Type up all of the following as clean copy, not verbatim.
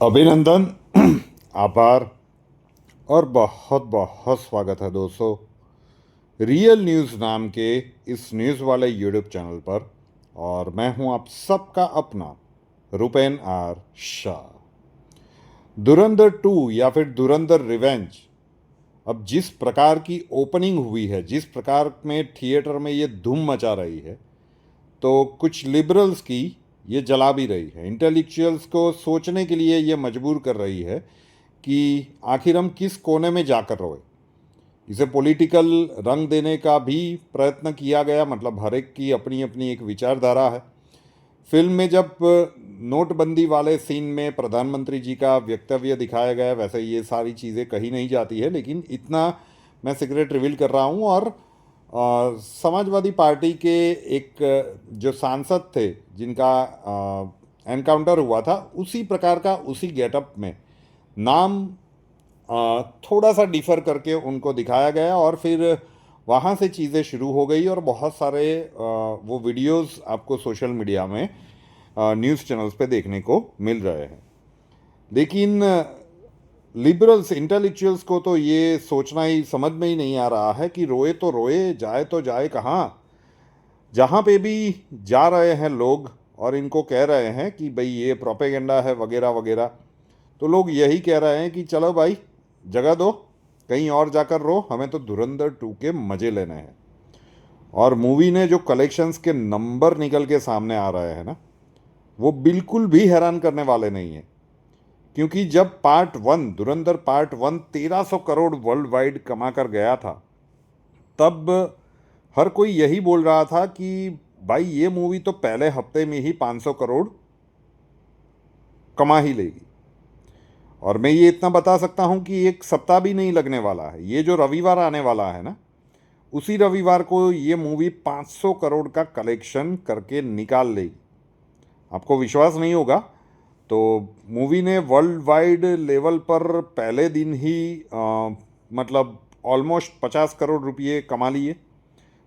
अभिनंदन। आभार और बहुत बहुत स्वागत है दोस्तों रियल न्यूज़ नाम के इस न्यूज़ वाले यूट्यूब चैनल पर। और मैं हूं आप सबका अपना रुपेन आर शाह। धुरंधर 2 या फिर धुरंधर रिवेंज अब जिस प्रकार की ओपनिंग हुई है, जिस प्रकार में थिएटर में ये धूम मचा रही है, तो कुछ लिबरल्स की ये जला भी रही है। इंटेलेक्चुअल्स को सोचने के लिए ये मजबूर कर रही है कि आखिर हम किस कोने में जाकर रोए। इसे पॉलिटिकल रंग देने का भी प्रयत्न किया गया, मतलब हर एक की अपनी अपनी एक विचारधारा है। फिल्म में जब नोटबंदी वाले सीन में प्रधानमंत्री जी का वक्तव्य दिखाया गया, वैसे ये सारी चीज़ें कही नहीं जाती है, लेकिन इतना मैं सीक्रेट रिवील कर रहा हूँ। और समाजवादी पार्टी के एक जो सांसद थे जिनका एनकाउंटर हुआ था, उसी प्रकार का उसी गेटअप में नाम थोड़ा सा डिफ़र करके उनको दिखाया गया। और फिर वहाँ से चीज़ें शुरू हो गई और बहुत सारे वो वीडियोस आपको सोशल मीडिया में न्यूज़ चैनल्स पे देखने को मिल रहे हैं। लेकिन लिबरल्स इंटेलेक्चुअल्स को तो ये सोचना ही समझ में ही नहीं आ रहा है कि रोए तो जाए कहाँ। जहाँ पे भी जा रहे हैं लोग और इनको कह रहे हैं कि भाई ये प्रोपेगेंडा है वगैरह वगैरह, तो लोग यही कह रहे हैं कि चलो भाई जगह दो, कहीं और जाकर रो, हमें तो धुरंधर 2 के मज़े लेने हैं। और मूवी ने जो कलेक्शंस के नंबर निकल के सामने आ रहे हैं ना, वो बिल्कुल भी हैरान करने वाले नहीं हैं। क्योंकि जब पार्ट 1 धुरंधर पार्ट 1 1300 करोड़ वर्ल्ड वाइड कमा कर गया था, तब हर कोई यही बोल रहा था कि भाई ये मूवी तो पहले हफ्ते में ही 500 करोड़ कमा ही लेगी। और मैं ये इतना बता सकता हूँ कि एक सप्ताह भी नहीं लगने वाला है, ये जो रविवार आने वाला है ना, उसी रविवार को ये मूवी 500 करोड़ का कलेक्शन करके निकाल लेगी। आपको विश्वास नहीं होगा तो मूवी ने वर्ल्ड वाइड लेवल पर पहले दिन ही मतलब ऑलमोस्ट 50 करोड़ रुपये कमा लिए।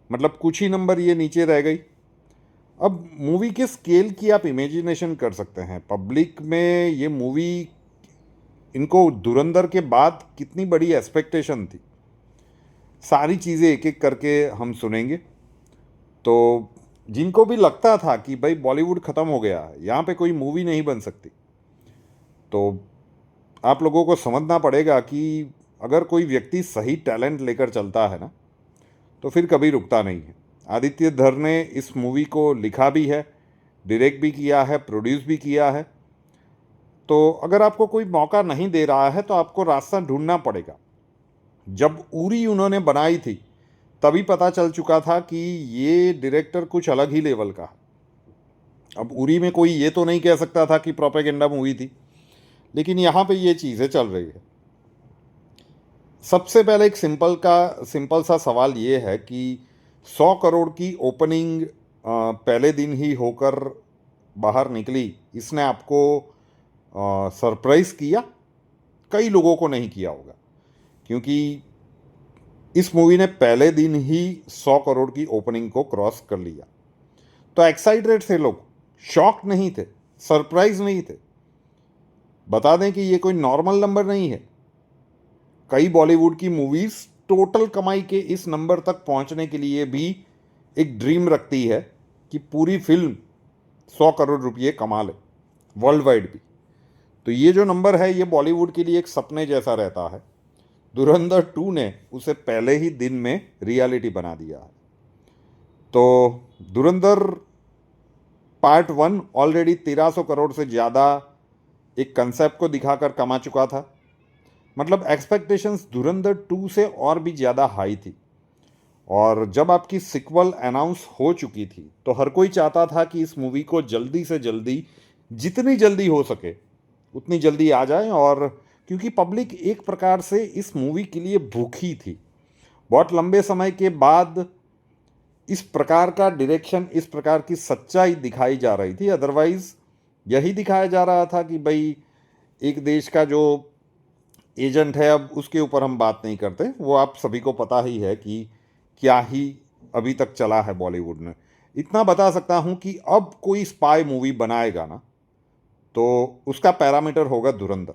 मतलब कुछ ही नंबर ये नीचे रह गई। अब मूवी के स्केल की आप इमेजिनेशन कर सकते हैं। पब्लिक में ये मूवी, इनको धुरंधर के बाद कितनी बड़ी एक्सपेक्टेशन थी। सारी चीज़ें एक एक करके हम सुनेंगे। तो जिनको भी लगता था कि भाई बॉलीवुड ख़त्म हो गया है, यहाँ पे कोई मूवी नहीं बन सकती, तो आप लोगों को समझना पड़ेगा कि अगर कोई व्यक्ति सही टैलेंट लेकर चलता है ना, तो फिर कभी रुकता नहीं है। आदित्य धर ने इस मूवी को लिखा भी है, डायरेक्ट भी किया है, प्रोड्यूस भी किया है। तो अगर आपको कोई मौका नहीं दे रहा है तो आपको रास्ता ढूंढना पड़ेगा। जब उरी उन्होंने बनाई थी तभी पता चल चुका था कि ये डायरेक्टर कुछ अलग ही लेवल का है। अब उरी में कोई ये तो नहीं कह सकता था कि प्रोपेगेंडा मूवी थी, लेकिन यहाँ पे ये चीज़ें चल रही है। सबसे पहले एक सिंपल सा सवाल ये है कि 100 करोड़ की ओपनिंग पहले दिन ही होकर बाहर निकली, इसने आपको सरप्राइज़ किया? कई लोगों को नहीं किया होगा, क्योंकि इस मूवी ने पहले दिन ही 100 करोड़ की ओपनिंग को क्रॉस कर लिया। तो एक्साइटेड थे लोग, शॉक नहीं थे, सरप्राइज नहीं थे। बता दें कि ये कोई नॉर्मल नंबर नहीं है। कई बॉलीवुड की मूवीज टोटल कमाई के इस नंबर तक पहुंचने के लिए भी एक ड्रीम रखती है कि पूरी फिल्म 100 करोड़ रुपये कमा ले, वर्ल्ड वाइड भी। तो ये जो नंबर है, ये बॉलीवुड के लिए एक सपने जैसा रहता है। धुरंधर 2 ने उसे पहले ही दिन में रियलिटी बना दिया है। तो धुरंधर पार्ट 1 ऑलरेडी 1300 करोड़ से ज़्यादा एक कंसेप्ट को दिखाकर कमा चुका था। मतलब एक्सपेक्टेशंस धुरंधर 2 से और भी ज़्यादा हाई थी। और जब आपकी सिक्वल अनाउंस हो चुकी थी तो हर कोई चाहता था कि इस मूवी को जल्दी से जल्दी, जितनी जल्दी हो सके उतनी जल्दी आ जाए। और क्योंकि पब्लिक एक प्रकार से इस मूवी के लिए भूखी थी, बहुत लंबे समय के बाद इस प्रकार का डायरेक्शन, इस प्रकार की सच्चाई दिखाई जा रही थी। अदरवाइज यही दिखाया जा रहा था कि भाई एक देश का जो एजेंट है, अब उसके ऊपर हम बात नहीं करते, वो आप सभी को पता ही है कि क्या ही अभी तक चला है बॉलीवुड में। इतना बता सकता हूँ कि अब कोई स्पाई मूवी बनाएगा ना, तो उसका पैरामीटर होगा धुरंधर।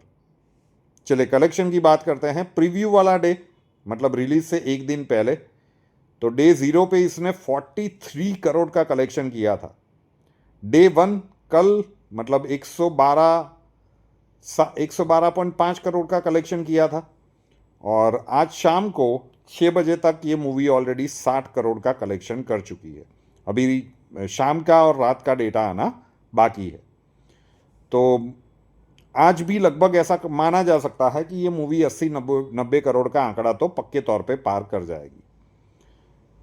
चलिए कलेक्शन की बात करते हैं। प्रीव्यू वाला डे, मतलब रिलीज से एक दिन पहले, तो डे 0 पे इसने 43 करोड़ का कलेक्शन किया था। डे 1 कल मतलब 112.5 करोड़ का कलेक्शन किया था, और आज शाम को 6 बजे तक ये मूवी ऑलरेडी 60 करोड़ का कलेक्शन कर चुकी है। अभी शाम का और रात का डेटा आना बाकी है। तो आज भी लगभग ऐसा माना जा सकता है कि ये मूवी 80-90 करोड़ का आंकड़ा तो पक्के तौर पे पार कर जाएगी।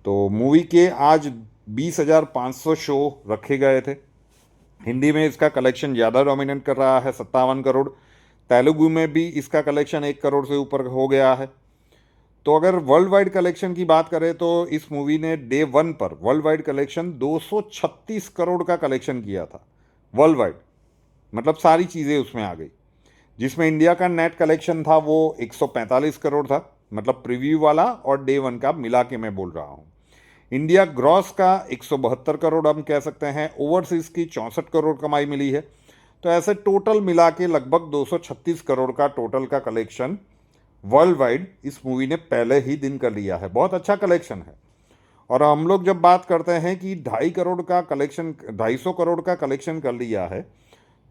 तो मूवी के आज 20,500 शो रखे गए थे। हिंदी में इसका कलेक्शन ज़्यादा डोमिनेट कर रहा है, 57 करोड़। तेलुगु में भी इसका कलेक्शन 1 करोड़ से ऊपर हो गया है। तो अगर वर्ल्ड वाइड कलेक्शन की बात करें तो इस मूवी ने डे 1 पर वर्ल्ड वाइड कलेक्शन 236 करोड़ का कलेक्शन किया था। वर्ल्ड वाइड मतलब सारी चीज़ें उसमें आ गई, जिसमें इंडिया का नेट कलेक्शन था वो 145 करोड़ था, मतलब प्रीव्यू वाला और डे 1 का मिला के मैं बोल रहा हूँ। इंडिया ग्रॉस का 172 करोड़ हम कह सकते हैं, ओवरसीज़ की 64 करोड़ कमाई मिली है। तो ऐसे टोटल मिला के लगभग 236 करोड़ का टोटल का कलेक्शन वर्ल्ड वाइड इस मूवी ने पहले ही दिन कर लिया है। बहुत अच्छा कलेक्शन है। और हम लोग जब बात करते हैं कि 250 करोड़ का कलेक्शन कर लिया है,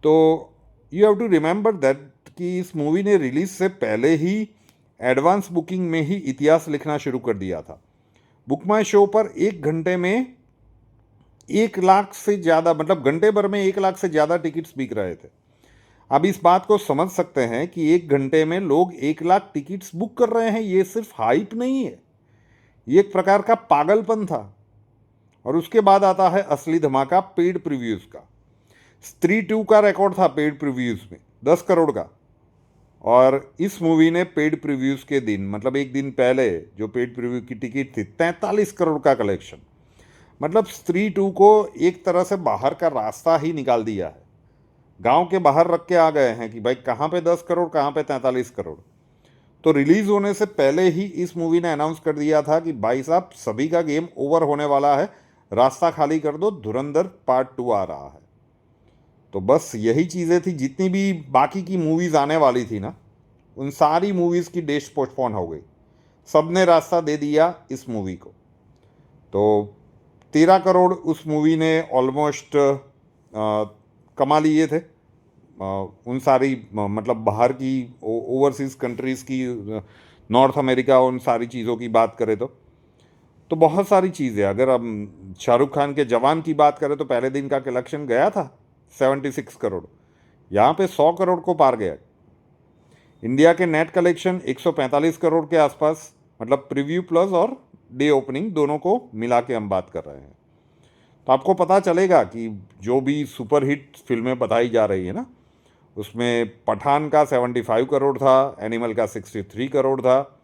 तो you have to remember that कि इस मूवी ने रिलीज से पहले ही एडवांस बुकिंग में ही इतिहास लिखना शुरू कर दिया था। बुक माई शो पर 1 घंटे में 1 लाख से ज़्यादा, मतलब घंटे भर में 1 लाख से ज़्यादा टिकट्स बिक रहे थे। अब इस बात को समझ सकते हैं कि 1 घंटे में लोग 1 लाख टिकट्स बुक कर रहे हैं। ये सिर्फ हाइप नहीं है, ये एक प्रकार का पागलपन था। और उसके बाद आता है असली धमाका पेड प्रीव्यूज़ का। स्त्री 2 का रिकॉर्ड था पेड प्रीव्यूज़ में 10 करोड़ का, और इस मूवी ने पेड प्रीव्यूज़ के दिन, मतलब एक दिन पहले जो पेड प्रीव्यू की टिकट थी, 43 करोड़ का कलेक्शन। मतलब स्त्री 2 को एक तरह से बाहर का रास्ता ही निकाल दिया है। गांव के बाहर रख के आ गए हैं कि भाई कहाँ पे 10 करोड़, कहाँ पे 43 करोड़। तो रिलीज होने से पहले ही इस मूवी ने अनाउंस कर दिया था कि भाई साहब सभी का गेम ओवर होने वाला है, रास्ता खाली कर दो, धुरंधर पार्ट 2 आ रहा है। तो बस यही चीज़ें थी। जितनी भी बाकी की मूवीज़ आने वाली थी ना, उन सारी मूवीज़ की डेट्स पोस्टपोन हो गई। सब ने रास्ता दे दिया इस मूवी को। तो 13 करोड़ उस मूवी ने ऑलमोस्ट कमा लिए थे। उन सारी मतलब बाहर की ओवरसीज़ कंट्रीज़ की, नॉर्थ अमेरिका, उन सारी चीज़ों की बात करें तो बहुत सारी चीज़ें। अगर हम शाहरुख खान के जवान की बात करें तो पहले दिन का कलेक्शन गया था 76 करोड़, यहाँ पे 100 करोड़ को पार गया। इंडिया के नेट कलेक्शन 145 करोड़ के आसपास, मतलब प्रीव्यू प्लस और डे ओपनिंग दोनों को मिला के हम बात कर रहे हैं। तो आपको पता चलेगा कि जो भी सुपरहिट फिल्में बताई जा रही है ना, उसमें पठान का 75 करोड़ था, एनिमल का 63 करोड़ था।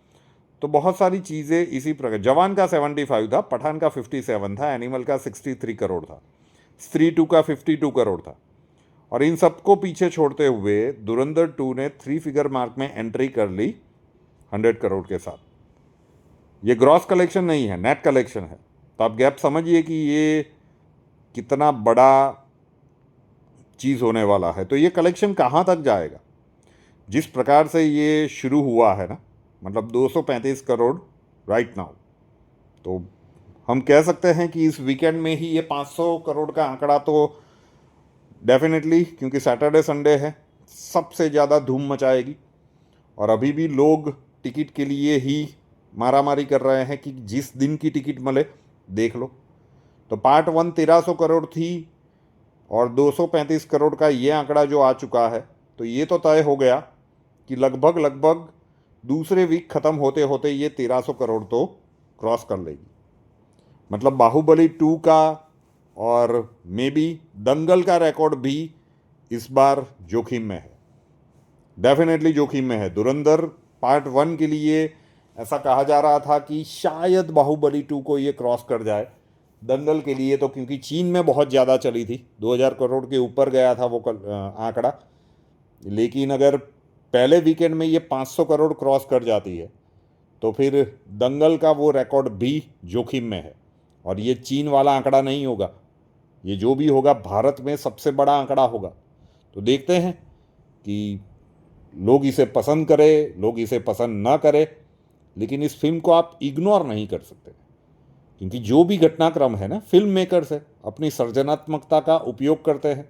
तो बहुत सारी चीज़ें इसी प्रकार, जवान का 75 था, पठान का 57 था, एनिमल का 63 करोड़ था, स्त्री 2 का 52 करोड़ था। और इन सबको पीछे छोड़ते हुए धुरंधर 2 ने 3 फिगर मार्क में एंट्री कर ली 100 करोड़ के साथ। ये ग्रॉस कलेक्शन नहीं है, नेट कलेक्शन है। तो आप गैप समझिए कि ये कितना बड़ा चीज़ होने वाला है। तो ये कलेक्शन कहाँ तक जाएगा? जिस प्रकार से ये शुरू हुआ है ना, मतलब 235 करोड़ राइट नाउ, तो हम कह सकते हैं कि इस वीकेंड में ही ये 500 करोड़ का आंकड़ा तो डेफिनेटली, क्योंकि सैटरडे संडे है, सबसे ज़्यादा धूम मचाएगी। और अभी भी लोग टिकट के लिए ही मारामारी कर रहे हैं कि जिस दिन की टिकट मिले देख लो। तो पार्ट 1 1300 करोड़ थी, और 235 करोड़ का ये आंकड़ा जो आ चुका है, तो ये तो तय हो गया कि लगभग दूसरे वीक ख़त्म होते होते ये 1300 करोड़ तो क्रॉस कर लेगी। मतलब बाहुबली 2 का और मे बी दंगल का रिकॉर्ड भी इस बार जोखिम में है, डेफिनेटली जोखिम में है। धुरंधर पार्ट 1 के लिए ऐसा कहा जा रहा था कि शायद बाहुबली 2 को ये क्रॉस कर जाए। दंगल के लिए तो क्योंकि चीन में बहुत ज़्यादा चली थी, 2000 करोड़ के ऊपर गया था वो आंकड़ा। लेकिन अगर पहले वीकेंड में ये 500 करोड़ क्रॉस कर जाती है तो फिर दंगल का वो रिकॉर्ड भी जोखिम में है। और ये चीन वाला आंकड़ा नहीं होगा, ये जो भी होगा भारत में सबसे बड़ा आंकड़ा होगा। तो देखते हैं कि लोग इसे पसंद करें, लोग इसे पसंद ना करें, लेकिन इस फिल्म को आप इग्नोर नहीं कर सकते, क्योंकि जो भी घटनाक्रम है ना, फिल्म मेकर्स है अपनी सृजनात्मकता का उपयोग करते हैं,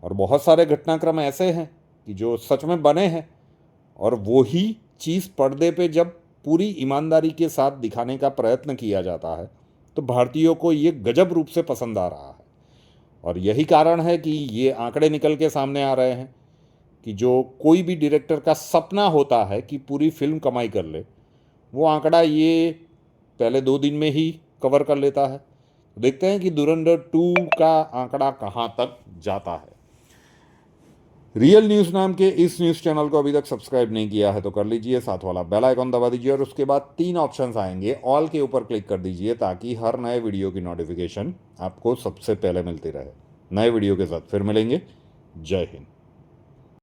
और बहुत सारे घटनाक्रम ऐसे हैं कि जो सच में बने हैं, और वही चीज़ पर्दे पे जब पूरी ईमानदारी के साथ दिखाने का प्रयत्न किया जाता है तो भारतीयों को ये गजब रूप से पसंद आ रहा है। और यही कारण है कि ये आंकड़े निकल के सामने आ रहे हैं कि जो कोई भी डायरेक्टर का सपना होता है कि पूरी फिल्म कमाई कर ले, वो आंकड़ा ये पहले 2 दिन में ही कवर कर लेता है। देखते हैं कि धुरंधर 2 का आंकड़ा कहाँ तक जाता है। रियल न्यूज़ नाम के इस न्यूज़ चैनल को अभी तक सब्सक्राइब नहीं किया है तो कर लीजिए, साथ वाला बेल आइकॉन दबा दीजिए और उसके बाद 3 ऑप्शंस आएंगे, ऑल के ऊपर क्लिक कर दीजिए ताकि हर नए वीडियो की नोटिफिकेशन आपको सबसे पहले मिलती रहे। नए वीडियो के साथ फिर मिलेंगे। जय हिंद।